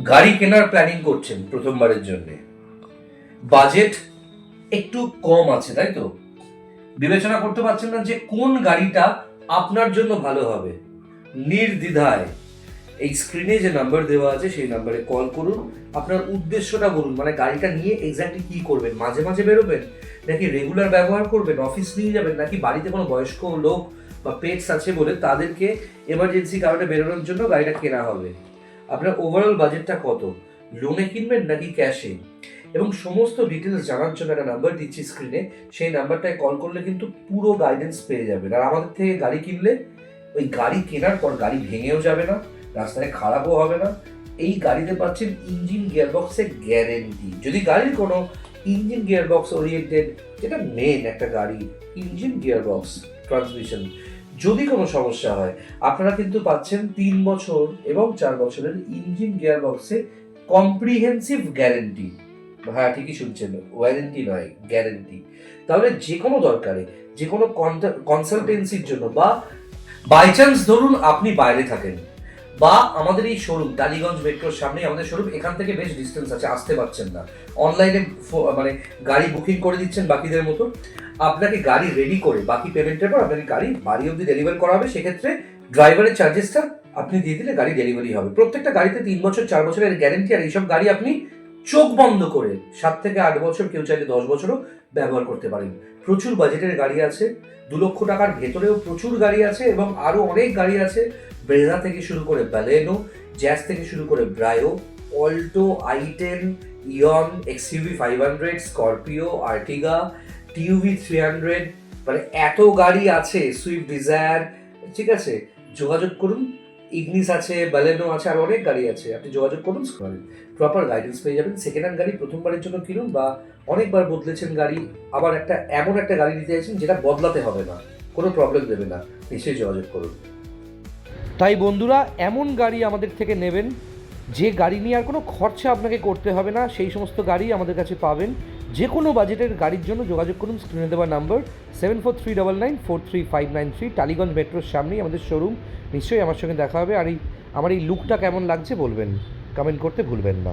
গাড়ি কেনার প্ল্যানিং করছেন প্রথমবারের জন্য, বাজেট একটু কম আছে, তাই তো? বিবেচনা করতে পারছেন না যে কোন গাড়িটা আপনার জন্য ভালো হবে। নির্দ্বিধায় এই স্ক্রিনে যে নাম্বার দেওয়া আছে সেই নাম্বারে কল করুন। আপনার উদ্দেশ্যটা বলুন, মানে গাড়িটা নিয়ে এক্স্যাক্টলি কি করবেন, মাঝে মাঝে বেরোবেন নাকি রেগুলার ব্যবহার করবেন, অফিস নিয়ে যাবেন, নাকি বাড়িতে কোনো বয়স্ক লোক বা পেটস আছে বলে তাদেরকে এমার্জেন্সি কারণে বেরোনোর জন্য গাড়িটা কেনা হবে। আপনার ওভারঅল বাজেটটা কত, লোনে কিনবেন নাকি ক্যাশে, এবং সমস্ত ডিটেলস জানার জন্য একটা নাম্বার দিচ্ছি স্ক্রিনে, সেই নাম্বারটায় কল করলে কিন্তু পুরো গাইডেন্স পেয়ে যাবেন। আর আমাদের থেকে গাড়ি কিনলে ওই গাড়ি কেনার পর গাড়ি ভেঙেও যাবে না, রাস্তায় খারাপও হবে না। এই গাড়িতে পাচ্ছেন ইঞ্জিন গিয়ারবক্সের গ্যারেন্টি। যদি গাড়ির কোনো ইঞ্জিন গিয়ারবক্স ওরিয়েন্টেড, যেটা মেন একটা গাড়ি, ইঞ্জিন গিয়ারবক্স ট্রান্সমিশন, যদি কোনো সমস্যা হয়, আপনারা কিন্তু পাচ্ছেন 3 বছর এবং 4 বছরের ইঞ্জিন গিয়ারবক্সে কম্প্রিহেন্সিভ গ্যারেন্টি। হ্যাঁ, ঠিকই শুনছেন, ওয়ারেন্টি নয়, গ্যারেন্টি। তাহলে যে কোনো দরকারে, যে কোনো কনসালটেন্সির জন্য, বা বাই চান্স ধরুন আপনি বাইরে থাকেন, বা আমাদের এই শোরুম টালিগঞ্জ মেট্রোর সামনে আমাদের শোরুম, এখান থেকে বেশ ডিস্টেন্স আছে, আসতে পারছেন না, অনলাইনে মানে গাড়ি বুকিং করে দিচ্ছেন বাকিদের মতো, আপনাকে গাড়ি রেডি করে বাকি পেমেন্টের পর আপনাকে গাড়ি বাড়ি অবধি ডেলিভারি করা হবে। সেক্ষেত্রে ড্রাইভারের চার্জেসটা আপনি দিয়ে দিলে গাড়ি ডেলিভারি হবে। প্রত্যেকটা গাড়িতে 3 বছর 4 বছরের গ্যারেন্টি। আর এইসব গাড়ি আপনি চোখ বন্ধ করে 7 থেকে 8 বছর, কেউ চাইলে 10 বছরও ব্যবহার করতে পারেন। প্রচুর বাজেটের গাড়ি আছে, 2 লক্ষ টাকার ভেতরেও প্রচুর গাড়ি আছে, এবং আরও অনেক গাড়ি আছে। ব্রেজা থেকে শুরু করে ব্যালেনো, জ্যাজ থেকে শুরু করে Brio, Alto, i10, Eon, XUV 500, Scorpio, Ertiga, TUV 300, মানে এত গাড়ি আছে, সুইফট ডিজায়ার। ঠিক আছে, যোগাযোগ করুন। ইগনিস আছে, ব্যালেনো আছে, আর অনেক গাড়ি আছে, আপনি যোগাযোগ করুন, প্রপার গাইডেন্স পেয়ে যাবেন। সেকেন্ড হ্যান্ড গাড়ি প্রথমবারের জন্য কিনুন, বা অনেকবার বদলেছেন গাড়ি, আবার এমন একটা গাড়ি নিতে চাইছেন যেটা বদলাতে হবে না, কোনো প্রবলেম দেবে না, নিশ্চয়ই যোগাযোগ করুন। তাই বন্ধুরা, এমন গাড়ি আমাদের থেকে নেবেন যে গাড়ি নিয়ে আর কোনো খরচা আপনাকে করতে হবে না, সেই সমস্ত গাড়ি আমাদের কাছে পাবেন। যে কোনো বাজেটের গাড়ির জন্য যোগাযোগ করুন স্ক্রিনে দেওয়া নাম্বার 7439943593, টালিগঞ্জ মেট্রোর সামনেই আমাদের শোরুম। নিশ্চয়ই আমার সঙ্গে দেখা হবে। আর আমার এই লুকটা কেমন লাগছে বলবেন, কমেন্ট করতে ভুলবেন না।